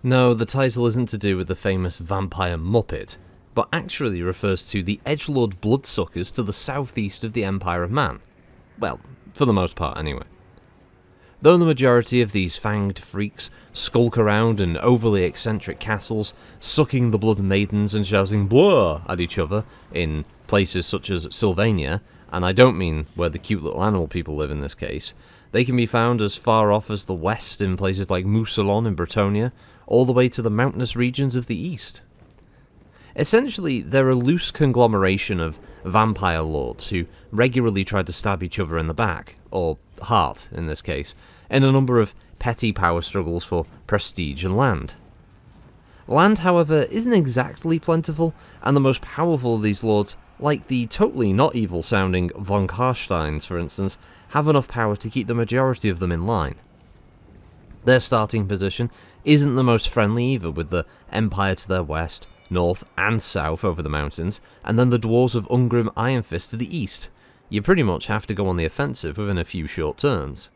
No, the title isn't to do with the famous vampire Muppet, but actually refers to the edgelord bloodsuckers to the southeast of the Empire of Man. Well, for the most part anyway. Though the majority of these fanged freaks skulk around in overly eccentric castles, sucking the blood maidens and shouting "blah" at each other in places such as Sylvania, and I don't mean where the cute little animal people live in this case, they can be found as far off as the west in places like Mousillon in Bretonnia, all the way to the mountainous regions of the east. Essentially, they're a loose conglomeration of vampire lords who regularly try to stab each other in the back, or heart in this case, in a number of petty power struggles for prestige and land. Land, however, isn't exactly plentiful, and the most powerful of these lords, like the totally not evil-sounding von Carsteins for instance, have enough power to keep the majority of them in line. Their starting position isn't the most friendly either, with the Empire to their west, north and south over the mountains, and then the dwarves of Ungrim Ironfist to the east. You pretty much have to go on the offensive within a few short turns.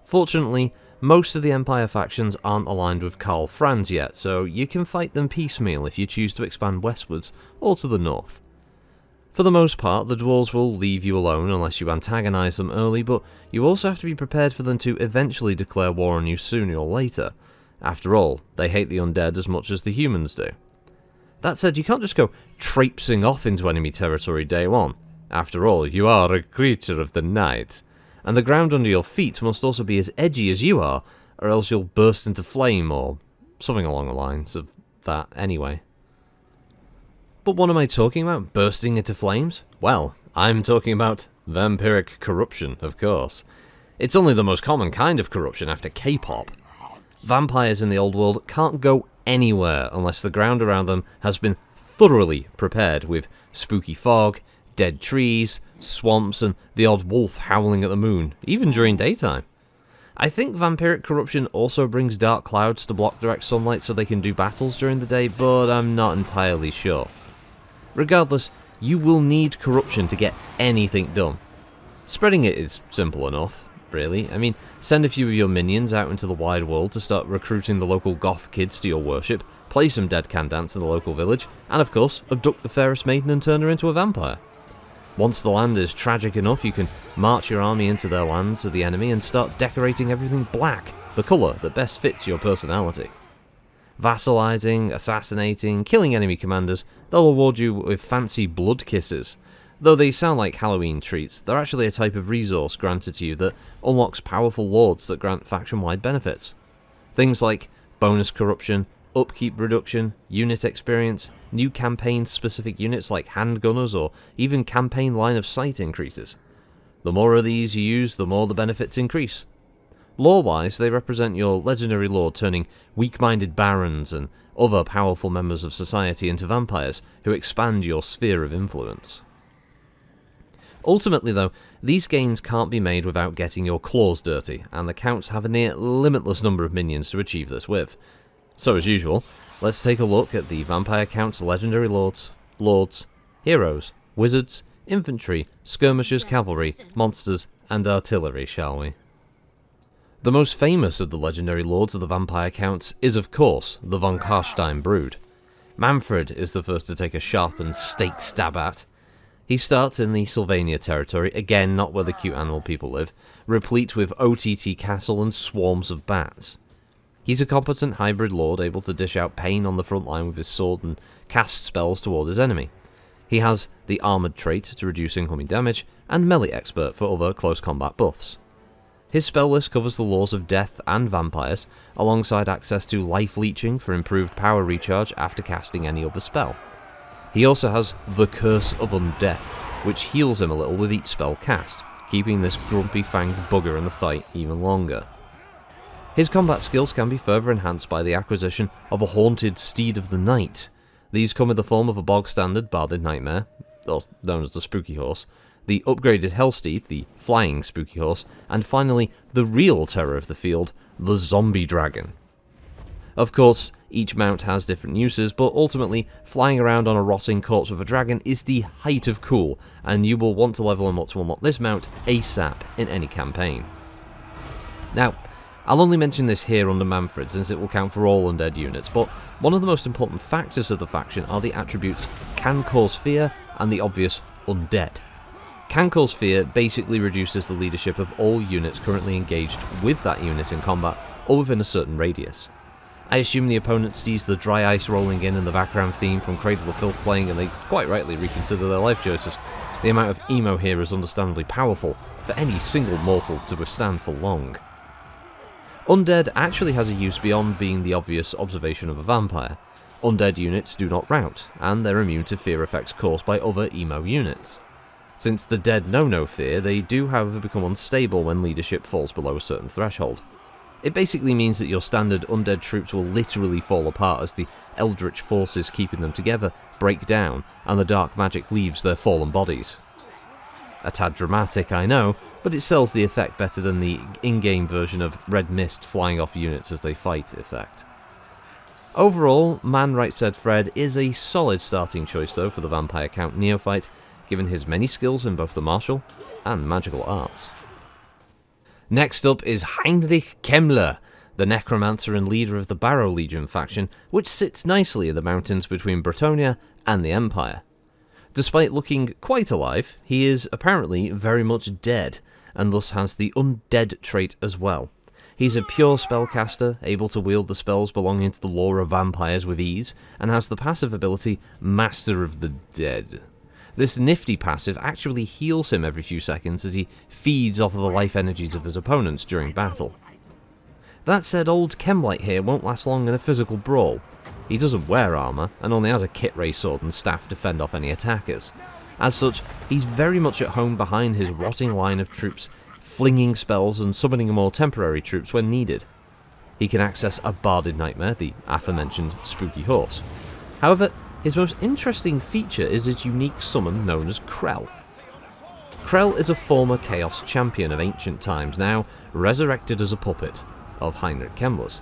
Fortunately, most of the Empire factions aren't aligned with Karl Franz yet, so you can fight them piecemeal if you choose to expand westwards or to the north. For the most part, the dwarves will leave you alone unless you antagonise them early, but you also have to be prepared for them to eventually declare war on you sooner or later. After all, they hate the undead as much as the humans do. That said, you can't just go traipsing off into enemy territory day one. After all, you are a creature of the night, and the ground under your feet must also be as edgy as you are, or else you'll burst into flame, or something along the lines of that anyway. But what am I talking about, bursting into flames? Well, I'm talking about vampiric corruption, of course. It's only the most common kind of corruption after K-pop. Vampires in the old world can't go anywhere unless the ground around them has been thoroughly prepared with spooky fog, dead trees, swamps, and the odd wolf howling at the moon, even during daytime. I think vampiric corruption also brings dark clouds to block direct sunlight so they can do battles during the day, but I'm not entirely sure. Regardless, you will need corruption to get anything done. Spreading it is simple enough, really. I mean, send a few of your minions out into the wide world to start recruiting the local goth kids to your worship, play some dead can dance in the local village, and of course, abduct the fairest maiden and turn her into a vampire. Once the land is tragic enough, you can march your army into their lands of the enemy and start decorating everything black, the colour that best fits your personality. Vassalizing, assassinating, killing enemy commanders, they'll award you with fancy blood kisses. Though they sound like Halloween treats, they're actually a type of resource granted to you that unlocks powerful lords that grant faction-wide benefits. Things like bonus corruption, upkeep reduction, unit experience, new campaign-specific units like handgunners, or even campaign line of sight increases. The more of these you use, the more the benefits increase. Lore-wise, they represent your legendary lord turning weak-minded barons and other powerful members of society into vampires who expand your sphere of influence. Ultimately though, these gains can't be made without getting your claws dirty, and the counts have a near limitless number of minions to achieve this with. So as usual, let's take a look at the Vampire Count's legendary lords, heroes, wizards, infantry, skirmishers, cavalry, monsters, and artillery, shall we? The most famous of the legendary lords of the Vampire Counts is of course the von Carstein brood. Mannfred is the first to take a sharpened stake stab at. He starts in the Sylvania territory, again not where the cute animal people live, replete with OTT castle and swarms of bats. He's a competent hybrid lord able to dish out pain on the front line with his sword and cast spells toward his enemy. He has the armoured trait to reduce incoming damage, and melee expert for other close combat buffs. His spell list covers the laws of death and vampires, alongside access to life leeching for improved power recharge after casting any other spell. He also has the Curse of Undeath, which heals him a little with each spell cast, keeping this grumpy fanged bugger in the fight even longer. His combat skills can be further enhanced by the acquisition of a haunted steed of the night. These come in the form of a bog standard barded nightmare, also known as the spooky horse, the upgraded Hellsteed, the flying spooky horse, and finally the real terror of the field, the zombie dragon. Of course, each mount has different uses, but ultimately, flying around on a rotting corpse of a dragon is the height of cool, and you will want to level him up to unlock this mount ASAP in any campaign. Now, I'll only mention this here under Mannfred since it will count for all undead units, but one of the most important factors of the faction are the attributes Can Cause Fear and the obvious Undead. Can Cause Fear basically reduces the leadership of all units currently engaged with that unit in combat or within a certain radius. I assume the opponent sees the dry ice rolling in and the background theme from Cradle of Filth playing and they quite rightly reconsider their life choices. The amount of emo here is understandably powerful for any single mortal to withstand for long. Undead actually has a use beyond being the obvious observation of a vampire. Undead units do not rout, and they're immune to fear effects caused by other emo units. Since the dead know no fear, they do however become unstable when leadership falls below a certain threshold. It basically means that your standard undead troops will literally fall apart as the eldritch forces keeping them together break down and the dark magic leaves their fallen bodies. A tad dramatic, I know, but it sells the effect better than the in-game version of red mist flying off units as they fight effect. Overall, Mannfred said Fred is a solid starting choice though for the Vampire Count Neophyte, given his many skills in both the martial and magical arts. Next up is Heinrich Kemmler, the necromancer and leader of the Barrow Legion faction, which sits nicely in the mountains between Bretonnia and the Empire. Despite looking quite alive, he is apparently very much dead, and thus has the undead trait as well. He's a pure spellcaster, able to wield the spells belonging to the lore of vampires with ease, and has the passive ability Master of the Dead. This nifty passive actually heals him every few seconds as he feeds off of the life energies of his opponents during battle. That said, old Kemmler here won't last long in a physical brawl. He doesn't wear armour, and only has a kit ray sword and staff to fend off any attackers. As such, he's very much at home behind his rotting line of troops, flinging spells and summoning more temporary troops when needed. He can access a barded nightmare, the aforementioned spooky horse. However, his most interesting feature is his unique summon known as Krell. Krell is a former Chaos champion of ancient times, now resurrected as a puppet of Heinrich Kemmler's.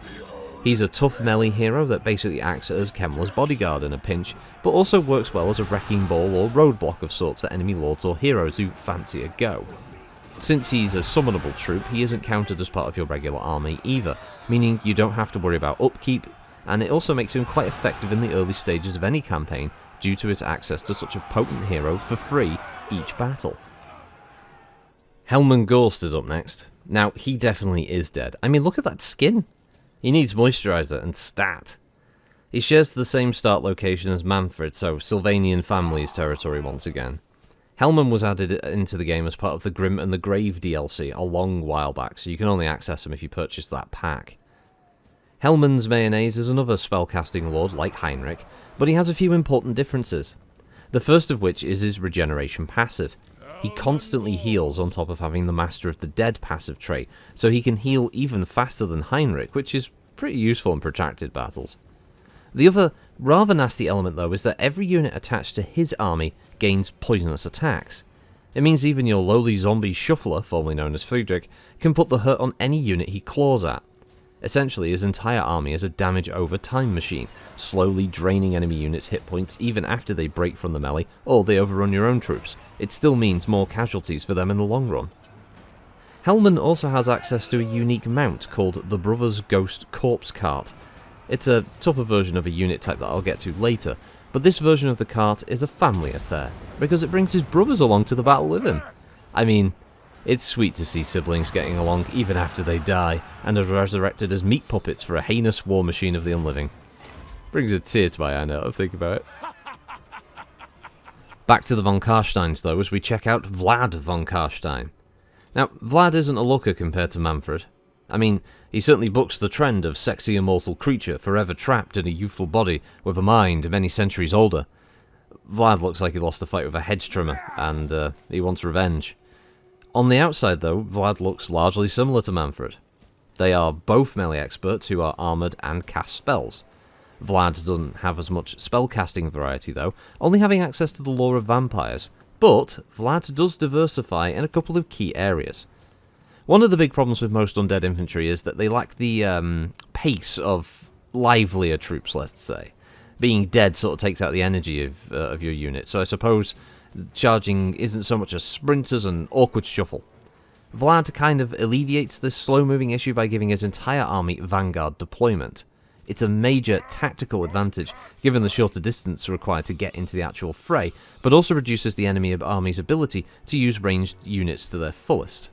He's a tough melee hero that basically acts as Kemmler's bodyguard in a pinch, but also works well as a wrecking ball or roadblock of sorts for enemy lords or heroes who fancy a go. Since he's a summonable troop, he isn't counted as part of your regular army either, meaning you don't have to worry about upkeep, and it also makes him quite effective in the early stages of any campaign due to his access to such a potent hero for free each battle. Ghorst is up next. Now, he definitely is dead. I mean, look at that skin. He needs moisturizer and stat. He shares the same start location as Mannfred, so Sylvanian family's territory once again. Hellman was added into the game as part of the Grim and the Grave DLC a long while back, so you can only access him if you purchase that pack. Hellman's Mayonnaise is another spellcasting lord like Heinrich, but he has a few important differences. The first of which is his regeneration passive. He constantly heals on top of having the Master of the Dead passive trait, so he can heal even faster than Heinrich, which is pretty useful in protracted battles. The other rather nasty element though is that every unit attached to his army gains poisonous attacks. It means even your lowly zombie shuffler, formerly known as Friedrich, can put the hurt on any unit he claws at. Essentially, his entire army is a damage over time machine, slowly draining enemy units' hit points even after they break from the melee or they overrun your own troops. It still means more casualties for them in the long run. Hellman also has access to a unique mount called the Brothers Ghost Corpse Cart. It's a tougher version of a unit type that I'll get to later, but this version of the cart is a family affair, because it brings his brothers along to the battle with him. I mean, it's sweet to see siblings getting along even after they die, and are resurrected as meat puppets for a heinous war machine of the unliving. Brings a tear to my eye now to think about it. Back to the von Carsteins though, as we check out Vlad von Carstein. Now, Vlad isn't a looker compared to Mannfred. I mean, he certainly bucks the trend of sexy immortal creature forever trapped in a youthful body with a mind many centuries older. Vlad looks like he lost a fight with a hedge trimmer, and he wants revenge. On the outside though, Vlad looks largely similar to Mannfred. They are both melee experts who are armoured and cast spells. Vlad doesn't have as much spellcasting variety though, only having access to the lore of vampires, but Vlad does diversify in a couple of key areas. One of the big problems with most undead infantry is that they lack the pace of livelier troops, let's say. Being dead sort of takes out the energy of your unit, so I suppose charging isn't so much a sprint as an awkward shuffle. Vlad kind of alleviates this slow-moving issue by giving his entire army vanguard deployment. It's a major tactical advantage, given the shorter distance required to get into the actual fray, but also reduces the enemy army's ability to use ranged units to their fullest.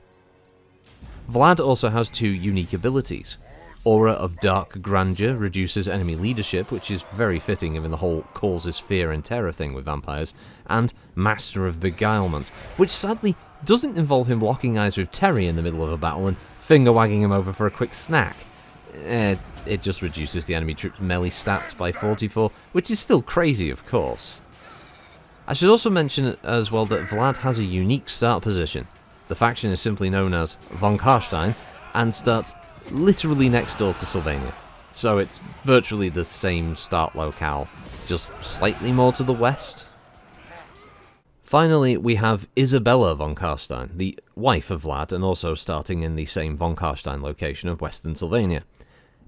Vlad also has two unique abilities. Aura of Dark Grandeur reduces enemy leadership, which is very fitting given the whole causes fear and terror thing with vampires, and Master of Beguilement, which sadly doesn't involve him locking eyes with Terry in the middle of a battle and finger-wagging him over for a quick snack. It just reduces the enemy troops' melee stats by 44, which is still crazy, of course. I should also mention as well that Vlad has a unique start position. The faction is simply known as von Carstein, and starts literally next door to Sylvania. So it's virtually the same start locale, just slightly more to the west. Finally, we have Isabella von Carstein, the wife of Vlad, and also starting in the same von Carstein location of western Sylvania.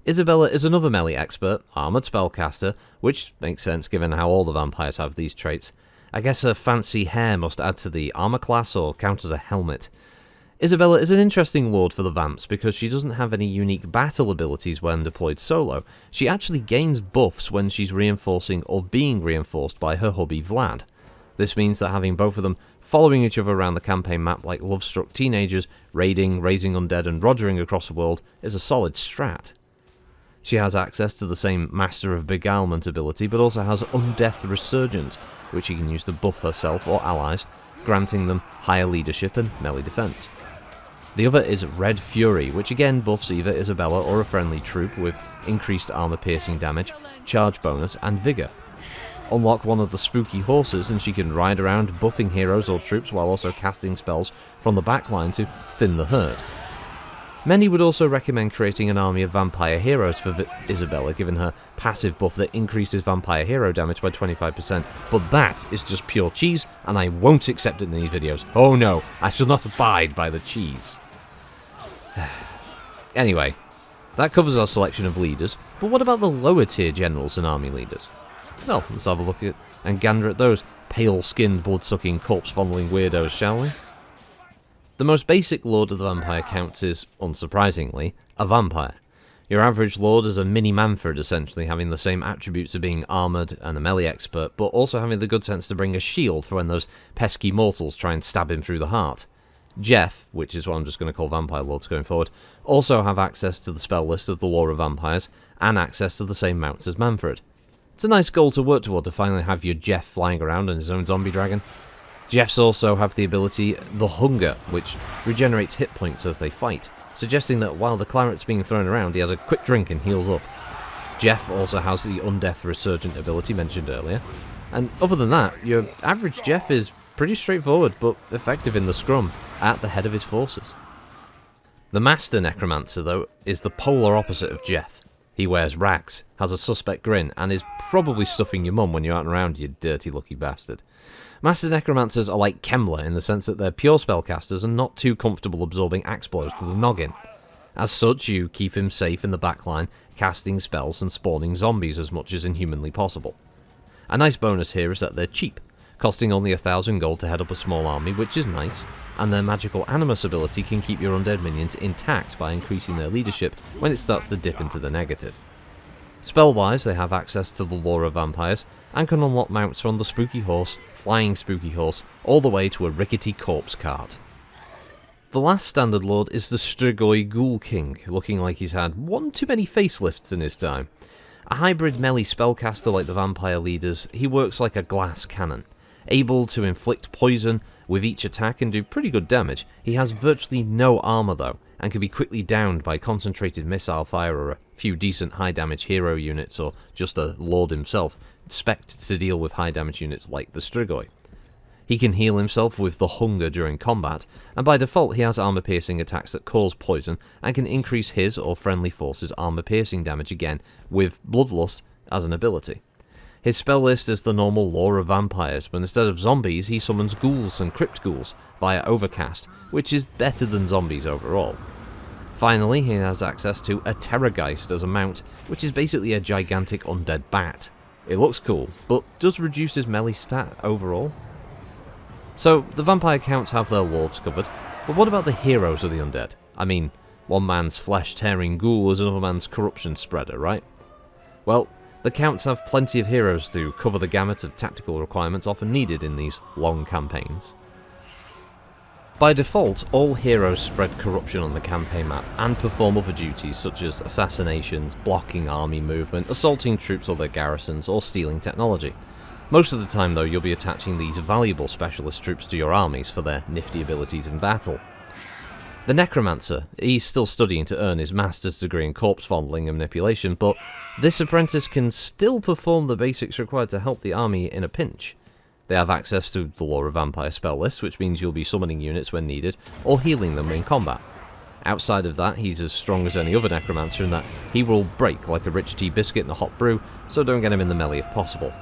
Isabella is another melee expert, armoured spellcaster, which makes sense given how all the vampires have these traits. I guess her fancy hair must add to the armour class or count as a helmet. Isabella is an interesting lord for the vamps because she doesn't have any unique battle abilities when deployed solo. She actually gains buffs when she's reinforcing or being reinforced by her hubby Vlad. This means that having both of them following each other around the campaign map like love-struck teenagers, raiding, raising undead and rogering across the world is a solid strat. She has access to the same Master of Beguilement ability, but also has Undeath Resurgent, which she can use to buff herself or allies, granting them higher leadership and melee defense. The other is Red Fury, which again buffs either Isabella or a friendly troop with increased armor-piercing damage, charge bonus, and vigor. Unlock one of the spooky horses and she can ride around buffing heroes or troops while also casting spells from the backline to thin the herd. Many would also recommend creating an army of vampire heroes for Isabella, given her passive buff that increases vampire hero damage by 25%, but that is just pure cheese, and I won't accept it in these videos. Oh no, I shall not abide by the cheese. Anyway, that covers our selection of leaders, but what about the lower tier generals and army leaders? Well, let's have a look at and gander at those pale-skinned, blood-sucking, corpse-fondling weirdos, shall we? The most basic lord of the vampire counts is, unsurprisingly, a vampire. Your average lord is a mini Mannfred, essentially, having the same attributes of being armoured and a melee expert, but also having the good sense to bring a shield for when those pesky mortals try and stab him through the heart. Jeff, which is what I'm just going to call vampire lords going forward, also have access to the spell list of the lore of vampires, and access to the same mounts as Mannfred. It's a nice goal to work toward to finally have your Jeff flying around on his own zombie dragon. Jeffs also have the ability The Hunger, which regenerates hit points as they fight, suggesting that while the claret's being thrown around, he has a quick drink and heals up. Jeff also has the Undeath Resurgent ability mentioned earlier, and other than that, your average Jeff is pretty straightforward but effective in the scrum, at the head of his forces. The Master Necromancer, though, is the polar opposite of Jeff. He wears rags, has a suspect grin, and is probably stuffing your mum when you're out and around, you dirty lucky bastard. Master Necromancers are like Kemmler in the sense that they're pure spellcasters and not too comfortable absorbing axe blows to the noggin. As such, you keep him safe in the backline, casting spells and spawning zombies as much as inhumanly possible. A nice bonus here is that they're cheap, costing only 1,000 gold to head up a small army, which is nice, and their magical animus ability can keep your undead minions intact by increasing their leadership when it starts to dip into the negative. Spell-wise, they have access to the lore of vampires, and can unlock mounts from the spooky horse, flying spooky horse, all the way to a rickety corpse cart. The last standard lord is the Strigoi Ghoul King, looking like he's had one too many facelifts in his time. A hybrid melee spellcaster like the vampire leaders, he works like a glass cannon. Able to inflict poison with each attack and do pretty good damage, he has virtually no armour though, and can be quickly downed by concentrated missile fire or a few decent high damage hero units or just a lord himself, spec'd to deal with high damage units like the Strigoi. He can heal himself with the Hunger during combat, and by default he has armor piercing attacks that cause poison and can increase his or friendly forces' armor piercing damage again with Bloodlust as an ability. His spell list is the normal lore of vampires, but instead of zombies he summons ghouls and crypt ghouls via Overcast, which is better than zombies overall. Finally, he has access to a Terrorgeist as a mount, which is basically a gigantic undead bat. It looks cool, but does reduce his melee stat overall. So, the vampire counts have their lords covered. But what about the heroes of the undead? I mean, one man's flesh-tearing ghoul is another man's corruption spreader, right? Well, the Counts have plenty of heroes to cover the gamut of tactical requirements often needed in these long campaigns. By default, all heroes spread corruption on the campaign map and perform other duties such as assassinations, blocking army movement, assaulting troops or their garrisons, or stealing technology. Most of the time though, you'll be attaching these valuable specialist troops to your armies for their nifty abilities in battle. The Necromancer, he's still studying to earn his master's degree in corpse fondling and manipulation, but this apprentice can still perform the basics required to help the army in a pinch. They have access to the Lore of Vampire spell list, which means you'll be summoning units when needed, or healing them in combat. Outside of that, he's as strong as any other Necromancer in that he will break like a rich tea biscuit in a hot brew, so don't get him in the melee if possible.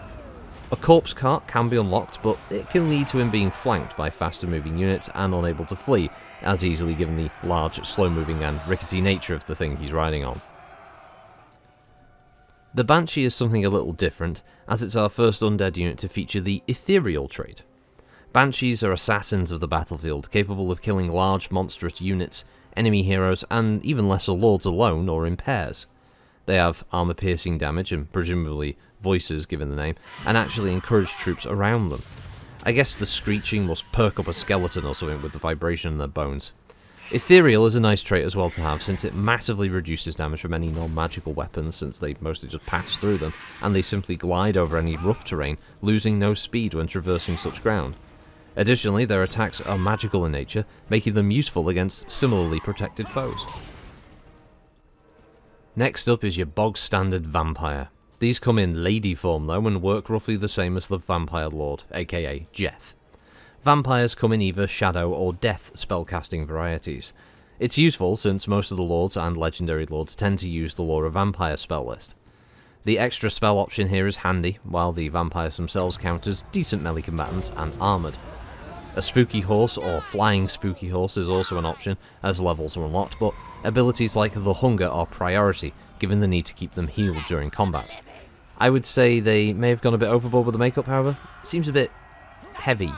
A corpse cart can be unlocked, but it can lead to him being flanked by faster moving units and unable to flee as easily given the large, slow moving and rickety nature of the thing he's riding on. The Banshee is something a little different, as it's our first undead unit to feature the ethereal trait. Banshees are assassins of the battlefield, capable of killing large monstrous units, enemy heroes, and even lesser lords alone or in pairs. They have armor-piercing damage and presumably voices given the name, and actually encourage troops around them. I guess the screeching must perk up a skeleton or something with the vibration in their bones. Ethereal is a nice trait as well to have, since it massively reduces damage from any non-magical weapons, since they mostly just pass through them, and they simply glide over any rough terrain, losing no speed when traversing such ground. Additionally, their attacks are magical in nature, making them useful against similarly protected foes. Next up is your bog-standard Vampire. These come in lady form though, and work roughly the same as the Vampire Lord, aka Jeff. Vampires come in either Shadow or Death spellcasting varieties. It's useful since most of the Lords and Legendary Lords tend to use the Lore of Vampire spell list. The extra spell option here is handy, while the vampires themselves count as decent melee combatants and armoured. A spooky horse or flying spooky horse is also an option as levels are unlocked, but abilities like the Hunger are priority, given the need to keep them healed during combat. I would say they may have gone a bit overboard with the makeup, however. It seems a bit heavy,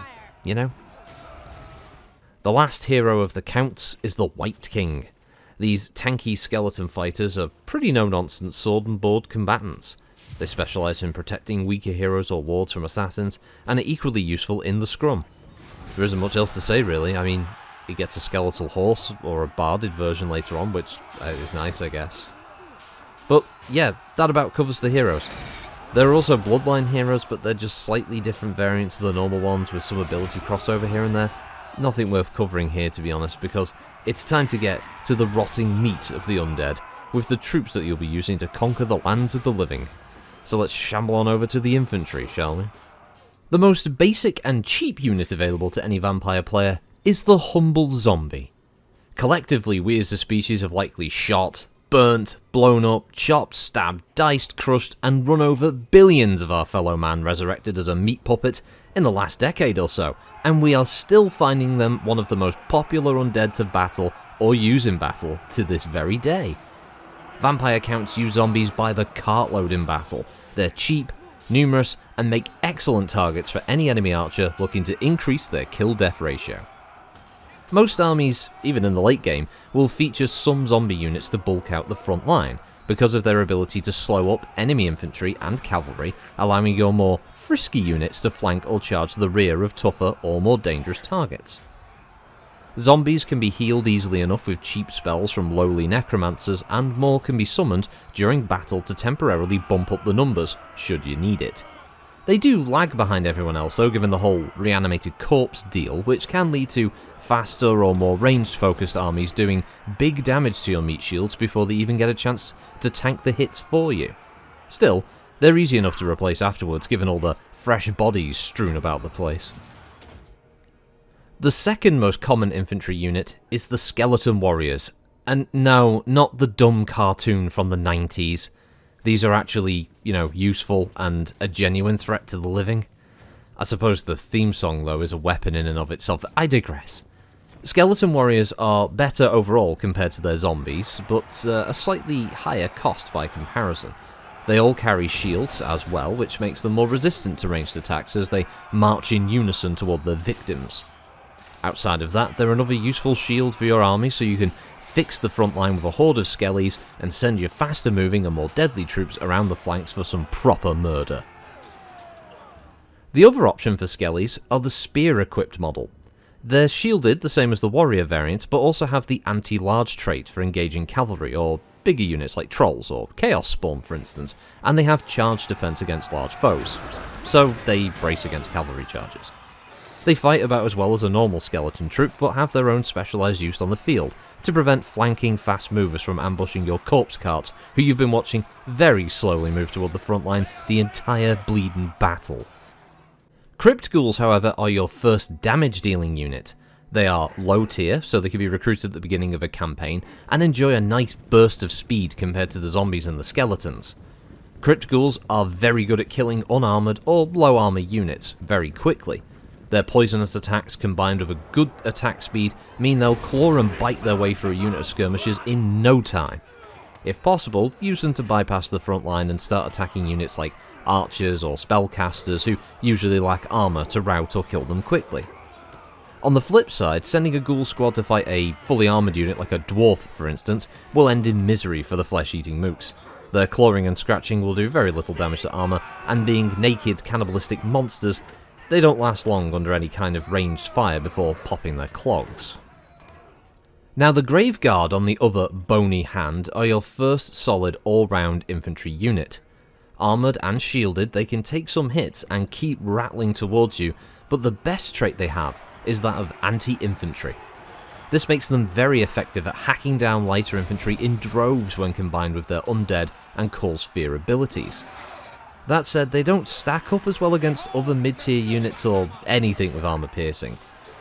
you know? The last hero of the Counts is the White King. These tanky skeleton fighters are pretty no-nonsense sword and board combatants. They specialise in protecting weaker heroes or lords from assassins, and are equally useful in the scrum. There isn't much else to say really. I mean, he gets a skeletal horse, or a barded version later on, which is nice I guess. But yeah, that about covers the heroes. There are also Bloodline heroes, but they're just slightly different variants of the normal ones with some ability crossover here and there. Nothing worth covering here to be honest, because it's time to get to the rotting meat of the undead, with the troops that you'll be using to conquer the lands of the living. So let's shamble on over to the infantry, shall we? The most basic and cheap unit available to any vampire player is the humble zombie. Collectively, we as a species have likely shot, burnt, blown up, chopped, stabbed, diced, crushed, and run over billions of our fellow man resurrected as a meat puppet in the last decade or so, and we are still finding them one of the most popular undead to battle or use in battle to this very day. Vampire Counts use zombies by the cartload in battle. They're cheap, numerous, and make excellent targets for any enemy archer looking to increase their kill-death ratio. Most armies, even in the late game, will feature some zombie units to bulk out the front line, because of their ability to slow up enemy infantry and cavalry, allowing your more frisky units to flank or charge the rear of tougher or more dangerous targets. Zombies can be healed easily enough with cheap spells from lowly necromancers, and more can be summoned during battle to temporarily bump up the numbers, should you need it. They do lag behind everyone else though, given the whole reanimated corpse deal, which can lead to faster or more ranged focused armies doing big damage to your meat shields before they even get a chance to tank the hits for you. Still, they're easy enough to replace afterwards, given all the fresh bodies strewn about the place. The second most common infantry unit is the Skeleton Warriors, and no, not the dumb cartoon from the 90s. These are actually, useful and a genuine threat to the living. I suppose the theme song, though, is a weapon in and of itself. I digress. Skeleton Warriors are better overall compared to their zombies, but a slightly higher cost by comparison. They all carry shields as well, which makes them more resistant to ranged attacks as they march in unison toward their victims. Outside of that, they're another useful shield for your army, so you can fix the front line with a horde of skellies and send your faster moving and more deadly troops around the flanks for some proper murder. The other option for skellies are the spear-equipped model. They're shielded the same as the warrior variant, but also have the anti-large trait for engaging cavalry, or bigger units like trolls or chaos spawn for instance, and they have charge defense against large foes, so they brace against cavalry charges. They fight about as well as a normal skeleton troop, but have their own specialised use on the field, to prevent flanking fast movers from ambushing your corpse carts, who you've been watching very slowly move toward the front line the entire bleeding battle. Crypt Ghouls, however, are your first damage dealing unit. They are low tier, so they can be recruited at the beginning of a campaign, and enjoy a nice burst of speed compared to the zombies and the skeletons. Crypt Ghouls are very good at killing unarmoured or low armour units very quickly. Their poisonous attacks combined with a good attack speed mean they'll claw and bite their way through a unit of skirmishers in no time. If possible, use them to bypass the front line and start attacking units like archers or spellcasters who usually lack armour to rout or kill them quickly. On the flip side, sending a ghoul squad to fight a fully armoured unit like a dwarf for instance will end in misery for the flesh-eating mooks. Their clawing and scratching will do very little damage to armour, and being naked cannibalistic monsters, they don't last long under any kind of ranged fire before popping their clogs. Now the Grave Guard, on the other bony hand, are your first solid all-round infantry unit. Armoured and shielded, they can take some hits and keep rattling towards you, but the best trait they have is that of anti-infantry. This makes them very effective at hacking down lighter infantry in droves when combined with their undead and cause fear abilities. That said, they don't stack up as well against other mid-tier units or anything with armour piercing.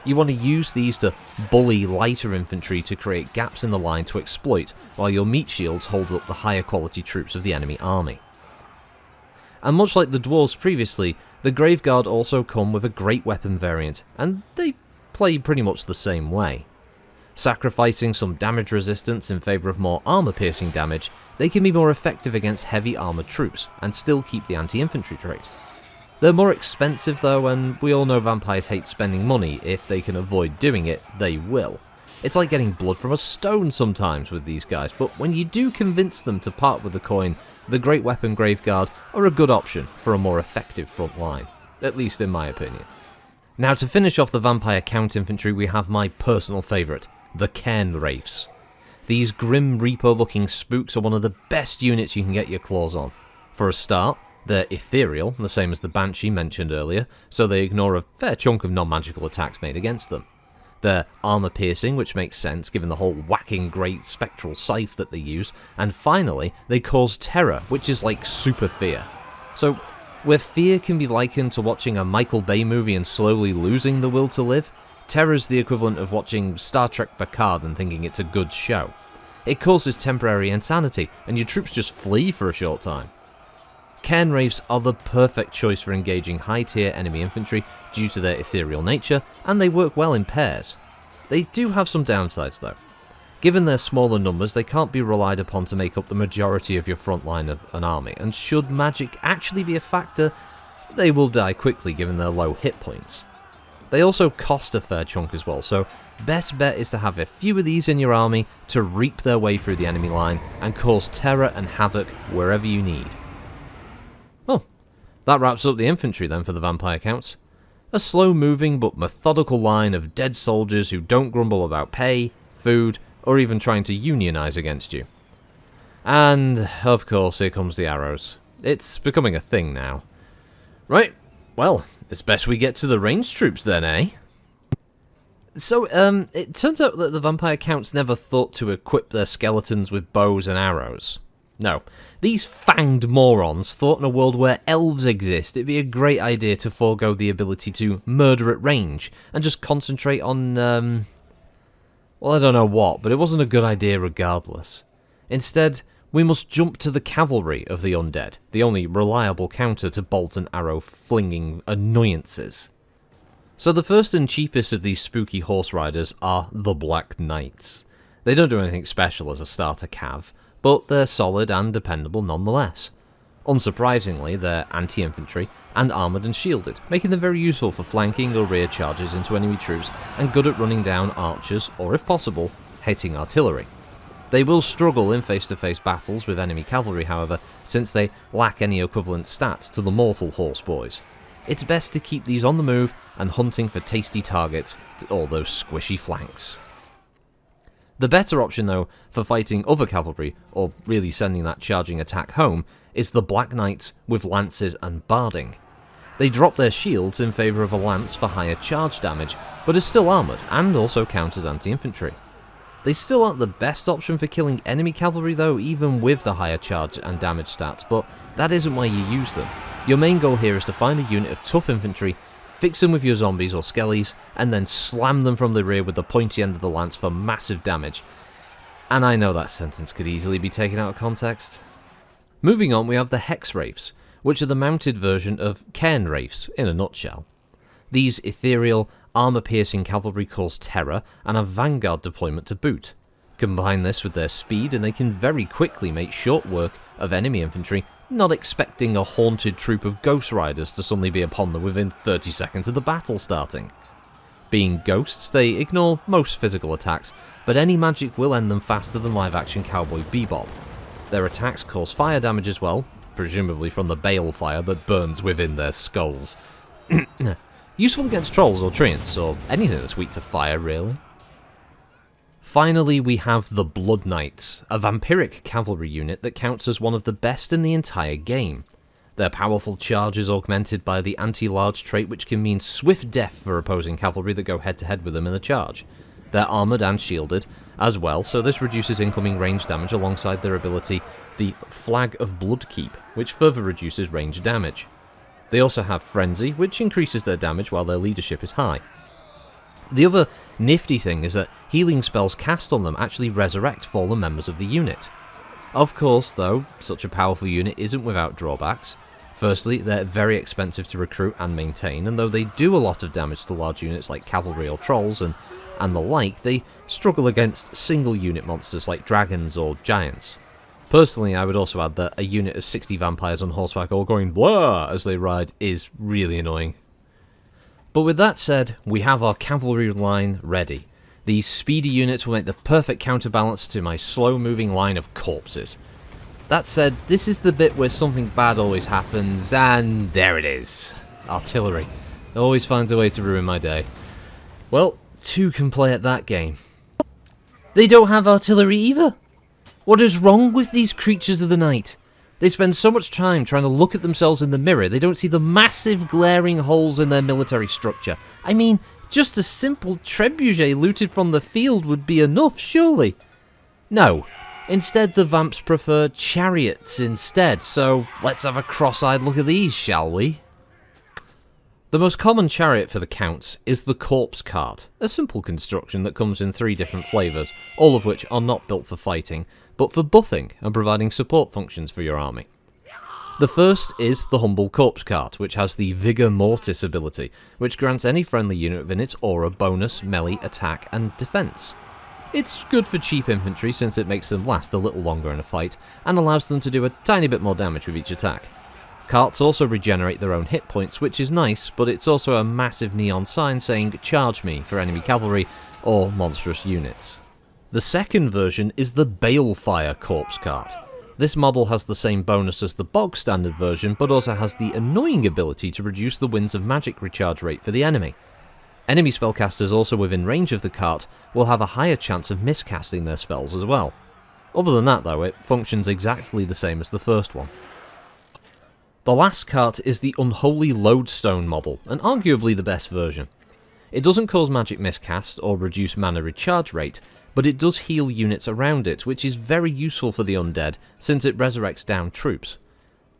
You want to use these to bully lighter infantry to create gaps in the line to exploit, while your meat shields hold up the higher quality troops of the enemy army. And much like the dwarves previously, the Grave Guard also come with a great weapon variant, and they play pretty much the same way. Sacrificing some damage resistance in favour of more armour-piercing damage, they can be more effective against heavy armoured troops, and still keep the anti-infantry trait. They're more expensive though, and we all know vampires hate spending money. If they can avoid doing it, they will. It's like getting blood from a stone sometimes with these guys, but when you do convince them to part with the coin, the Great Weapon Grave Guard are a good option for a more effective front line, at least in my opinion. Now to finish off the vampire count infantry, we have my personal favourite, the Cairnwraiths. These Grim Reaper looking spooks are one of the best units you can get your claws on. For a start, they're ethereal, the same as the Banshee mentioned earlier, so they ignore a fair chunk of non-magical attacks made against them. They're armour-piercing, which makes sense given the whole whacking great spectral scythe that they use, and finally, they cause terror, which is like super fear. So, where fear can be likened to watching a Michael Bay movie and slowly losing the will to live, terror's the equivalent of watching Star Trek Picard and thinking it's a good show. It causes temporary insanity, and your troops just flee for a short time. Cairnwraiths are the perfect choice for engaging high-tier enemy infantry due to their ethereal nature, and they work well in pairs. They do have some downsides though. Given their smaller numbers, they can't be relied upon to make up the majority of your front line of an army, and should magic actually be a factor, they will die quickly given their low hit points. They also cost a fair chunk as well, so best bet is to have a few of these in your army to reap their way through the enemy line and cause terror and havoc wherever you need. Well, that wraps up the infantry then for the vampire counts. A slow-moving but methodical line of dead soldiers who don't grumble about pay, food, or even trying to unionize against you. And, of course, here comes the arrows. It's becoming a thing now. Right, well, it's best we get to the ranged troops then, eh? So, it turns out that the vampire counts never thought to equip their skeletons with bows and arrows. No, these fanged morons thought in a world where elves exist, it'd be a great idea to forego the ability to murder at range, and just concentrate on, well, I don't know what, but it wasn't a good idea regardless. Instead, we must jump to the cavalry of the undead, the only reliable counter to bolt and arrow flinging annoyances. So the first and cheapest of these spooky horse riders are the Black Knights. They don't do anything special as a starter cav, but they're solid and dependable nonetheless. Unsurprisingly, they're anti-infantry and armoured and shielded, making them very useful for flanking or rear charges into enemy troops and good at running down archers or, if possible, hitting artillery. They will struggle in face-to-face battles with enemy cavalry, however, since they lack any equivalent stats to the mortal horse boys. It's best to keep these on the move and hunting for tasty targets to all those squishy flanks. The better option, though, for fighting other cavalry, or really sending that charging attack home, is the Black Knights with lances and barding. They drop their shields in favour of a lance for higher charge damage, but are still armoured and also count as anti-infantry. They still aren't the best option for killing enemy cavalry though, even with the higher charge and damage stats, but that isn't why you use them. Your main goal here is to find a unit of tough infantry, fix them with your zombies or skellies, and then slam them from the rear with the pointy end of the lance for massive damage. And I know that sentence could easily be taken out of context. Moving on, we have the Hex Wraiths, which are the mounted version of Cairn Wraiths in a nutshell. These ethereal, armour-piercing cavalry cause terror and have vanguard deployment to boot. Combine this with their speed and they can very quickly make short work of enemy infantry, not expecting a haunted troop of Ghost Riders to suddenly be upon them within 30 seconds of the battle starting. Being ghosts, they ignore most physical attacks, but any magic will end them faster than live-action Cowboy Bebop. Their attacks cause fire damage as well, presumably from the bale fire that burns within their skulls. Useful against trolls or treants, or anything that's weak to fire, really. Finally, we have the Blood Knights, a vampiric cavalry unit that counts as one of the best in the entire game. Their powerful charge is augmented by the anti-large trait, which can mean swift death for opposing cavalry that go head-to-head with them in the charge. They're armoured and shielded as well, so this reduces incoming range damage alongside their ability, the Flag of Bloodkeep, which further reduces range damage. They also have Frenzy, which increases their damage while their leadership is high. The other nifty thing is that healing spells cast on them actually resurrect fallen members of the unit. Of course, though, such a powerful unit isn't without drawbacks. Firstly, they're very expensive to recruit and maintain, and though they do a lot of damage to large units like cavalry or trolls and the like, they struggle against single unit monsters like dragons or giants. Personally, I would also add that a unit of 60 vampires on horseback all going blah as they ride is really annoying. But with that said, we have our cavalry line ready. These speedy units will make the perfect counterbalance to my slow-moving line of corpses. That said, this is the bit where something bad always happens, and there it is. Artillery. It always finds a way to ruin my day. Well, two can play at that game. They don't have artillery either! What is wrong with these creatures of the night? They spend so much time trying to look at themselves in the mirror, they don't see the massive glaring holes in their military structure. I mean, just a simple trebuchet looted from the field would be enough, surely. No. Instead, the vamps prefer chariots instead, so let's have a cross-eyed look at these, shall we? The most common chariot for the counts is the corpse cart, a simple construction that comes in 3 different flavours, all of which are not built for fighting, but for buffing and providing support functions for your army. The first is the humble corpse cart, which has the Vigor Mortis ability, which grants any friendly unit within its aura bonus, melee, attack and defence. It's good for cheap infantry since it makes them last a little longer in a fight, and allows them to do a tiny bit more damage with each attack. Carts also regenerate their own hit points, which is nice, but it's also a massive neon sign saying "Charge me" for enemy cavalry or monstrous units. The second version is the Balefire Corpse Cart. This model has the same bonus as the bog standard version, but also has the annoying ability to reduce the Winds of Magic recharge rate for the enemy. Enemy spellcasters also within range of the cart will have a higher chance of miscasting their spells as well. Other than that though, it functions exactly the same as the first one. The last cart is the Unholy Lodestone model, and arguably the best version. It doesn't cause magic miscast or reduce mana recharge rate, but it does heal units around it, which is very useful for the undead since it resurrects downed troops.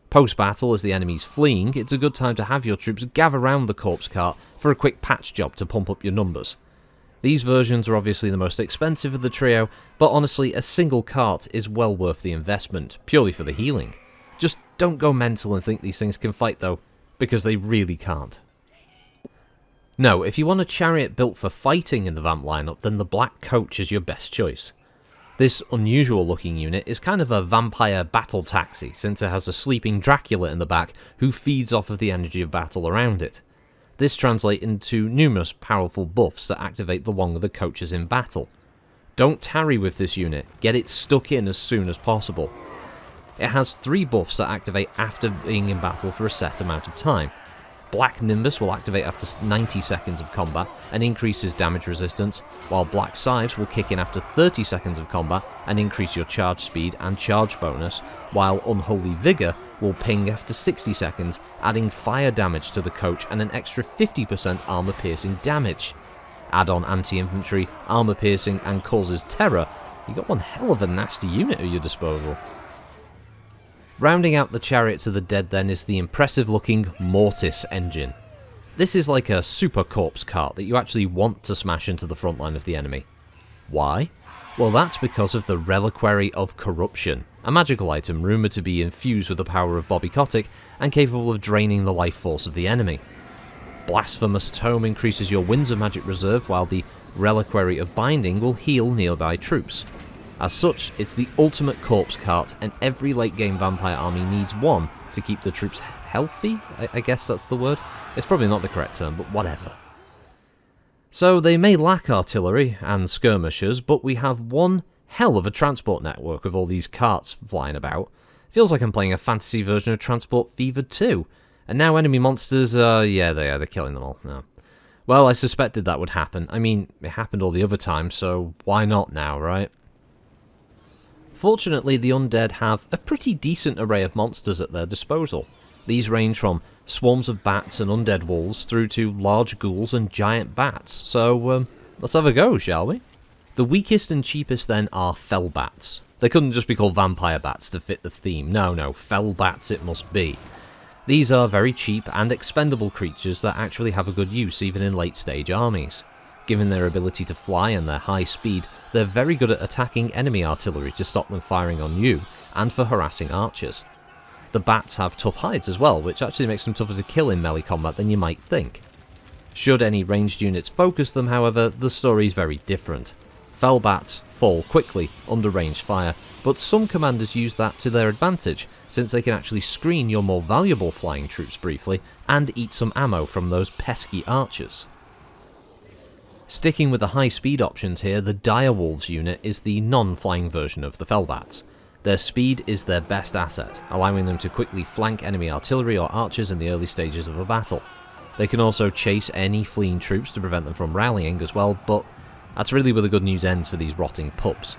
Post-battle, as the enemy's fleeing, it's a good time to have your troops gather round the corpse cart for a quick patch job to pump up your numbers. These versions are obviously the most expensive of the trio, but honestly a single cart is well worth the investment, purely for the healing. Just don't go mental and think these things can fight though, because they really can't. No, if you want a chariot built for fighting in the Vamp lineup, then the Black Coach is your best choice. This unusual looking unit is kind of a vampire battle taxi, since it has a sleeping Dracula in the back who feeds off of the energy of battle around it. This translates into numerous powerful buffs that activate the longer the coach is in battle. Don't tarry with this unit, get it stuck in as soon as possible. It has 3 buffs that activate after being in battle for a set amount of time. Black Nimbus will activate after 90 seconds of combat and increases damage resistance, while Black Scythes will kick in after 30 seconds of combat and increase your charge speed and charge bonus, while Unholy Vigour will ping after 60 seconds, adding fire damage to the coach and an extra 50% armor piercing damage. Add on anti-infantry, armor piercing and causes terror, you got one hell of a nasty unit at your disposal. Rounding out the Chariots of the Dead then is the impressive looking Mortis engine. This is like a super corpse cart that you actually want to smash into the front line of the enemy. Why? Well, that's because of the Reliquary of Corruption, a magical item rumoured to be infused with the power of Bobby Kotick and capable of draining the life force of the enemy. Blasphemous Tome increases your Winds of Magic reserve, while the Reliquary of Binding will heal nearby troops. As such, it's the ultimate corpse cart, and every late game vampire army needs one to keep the troops healthy? I guess that's the word. It's probably not the correct term, but whatever. So they may lack artillery and skirmishers, but we have one hell of a transport network with all these carts flying about. Feels like I'm playing a fantasy version of Transport Fever 2. And now enemy monsters, yeah, they're killing them all. No. Well, I suspected that would happen. I mean, it happened all the other times, so why not now, right? Fortunately, the undead have a pretty decent array of monsters at their disposal. These range from swarms of bats and undead wolves through to large ghouls and giant bats, so let's have a go, shall we? The weakest and cheapest then are fell bats. They couldn't just be called vampire bats to fit the theme, no, fell bats it must be. These are very cheap and expendable creatures that actually have a good use even in late stage armies. Given their ability to fly and their high speed, they're very good at attacking enemy artillery to stop them firing on you, and for harassing archers. The bats have tough hides as well, which actually makes them tougher to kill in melee combat than you might think. Should any ranged units focus them, however, the story is very different. Fell bats fall quickly under ranged fire, but some commanders use that to their advantage, since they can actually screen your more valuable flying troops briefly, and eat some ammo from those pesky archers. Sticking with the high speed options here, the Direwolves unit is the non-flying version of the Fellbats. Their speed is their best asset, allowing them to quickly flank enemy artillery or archers in the early stages of a battle. They can also chase any fleeing troops to prevent them from rallying as well, but that's really where the good news ends for these rotting pups.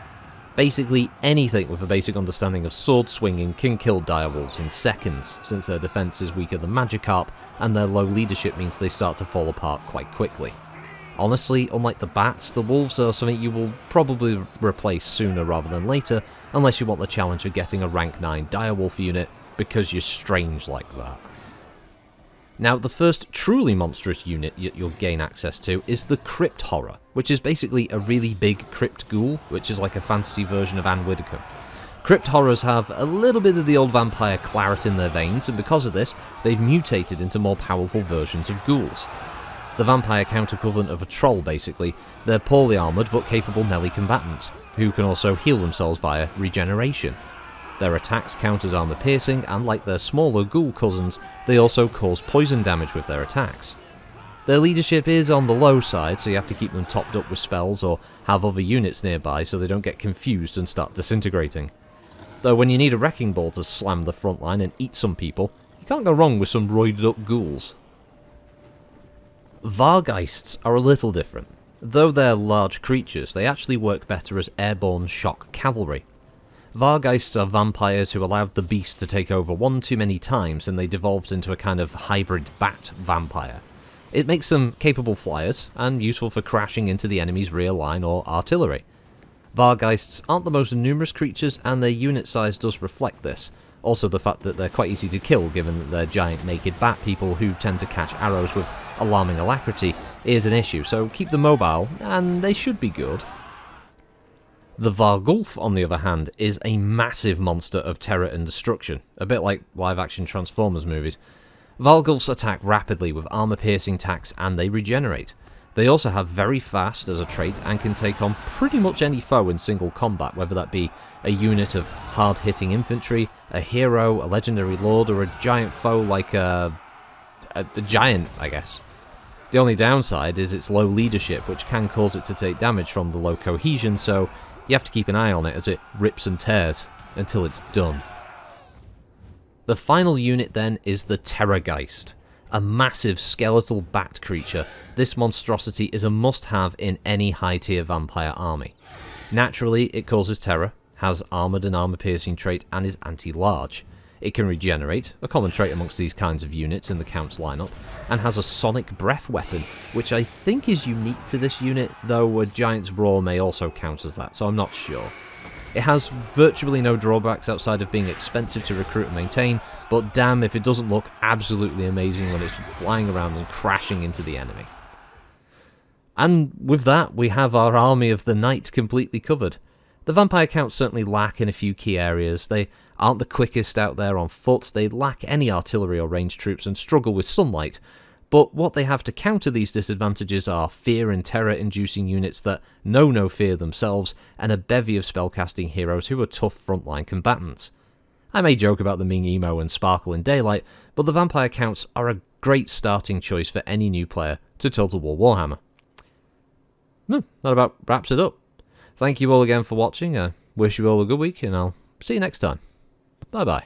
Basically, anything with a basic understanding of sword swinging can kill Direwolves in seconds, since their defense is weaker than Magikarp, and their low leadership means they start to fall apart quite quickly. Honestly, unlike the bats, the wolves are something you will probably replace sooner rather than later, unless you want the challenge of getting a rank 9 direwolf unit, because you're strange like that. Now, the first truly monstrous unit you'll gain access to is the Crypt Horror, which is basically a really big crypt ghoul, which is like a fantasy version of Anne Widdecombe. Crypt Horrors have a little bit of the old vampire claret in their veins, and because of this, they've mutated into more powerful versions of ghouls. The vampire counter-equivalent of a troll, basically. They're poorly armoured but capable melee combatants, who can also heal themselves via regeneration. Their attacks count as armour piercing, and like their smaller ghoul cousins, they also cause poison damage with their attacks. Their leadership is on the low side, so you have to keep them topped up with spells or have other units nearby so they don't get confused and start disintegrating. Though when you need a wrecking ball to slam the front line and eat some people, you can't go wrong with some roided up ghouls. Vargheists are a little different. Though they're large creatures, they actually work better as airborne shock cavalry. Vargheists are vampires who allowed the beast to take over one too many times, and they devolved into a kind of hybrid bat vampire. It makes them capable flyers, and useful for crashing into the enemy's rear line or artillery. Vargheists aren't the most numerous creatures, and their unit size does reflect this. Also the fact that they're quite easy to kill, given that they're giant naked bat people who tend to catch arrows with alarming alacrity, is an issue, so keep them mobile, and they should be good. The Varghulf, on the other hand, is a massive monster of terror and destruction, a bit like live-action Transformers movies. Varghulfs attack rapidly with armour-piercing attacks, and they regenerate. They also have very fast as a trait and can take on pretty much any foe in single combat, whether that be a unit of hard-hitting infantry, a hero, a legendary lord, or a giant foe like a giant, I guess. The only downside is its low leadership, which can cause it to take damage from the low cohesion, so you have to keep an eye on it as it rips and tears until it's done. The final unit then is the Terrorgeist, a massive skeletal bat creature. This monstrosity is a must-have in any high-tier vampire army. Naturally, it causes terror, has armoured and armour-piercing trait, and is anti-large. It can regenerate, a common trait amongst these kinds of units in the Count's lineup, and has a sonic breath weapon, which I think is unique to this unit, though a Giant's Roar may also count as that, so I'm not sure. It has virtually no drawbacks outside of being expensive to recruit and maintain, but damn if it doesn't look absolutely amazing when it's flying around and crashing into the enemy. And with that, we have our army of the Night completely covered. The vampire counts certainly lack in a few key areas. They aren't the quickest out there on foot, they lack any artillery or ranged troops and struggle with sunlight, but what they have to counter these disadvantages are fear and terror-inducing units that know no fear themselves, and a bevy of spellcasting heroes who are tough frontline combatants. I may joke about them being emo and sparkle in daylight, but the vampire counts are a great starting choice for any new player to Total War Warhammer. That about wraps it up. Thank you all again for watching, I wish you all a good week, and I'll see you next time. Bye bye.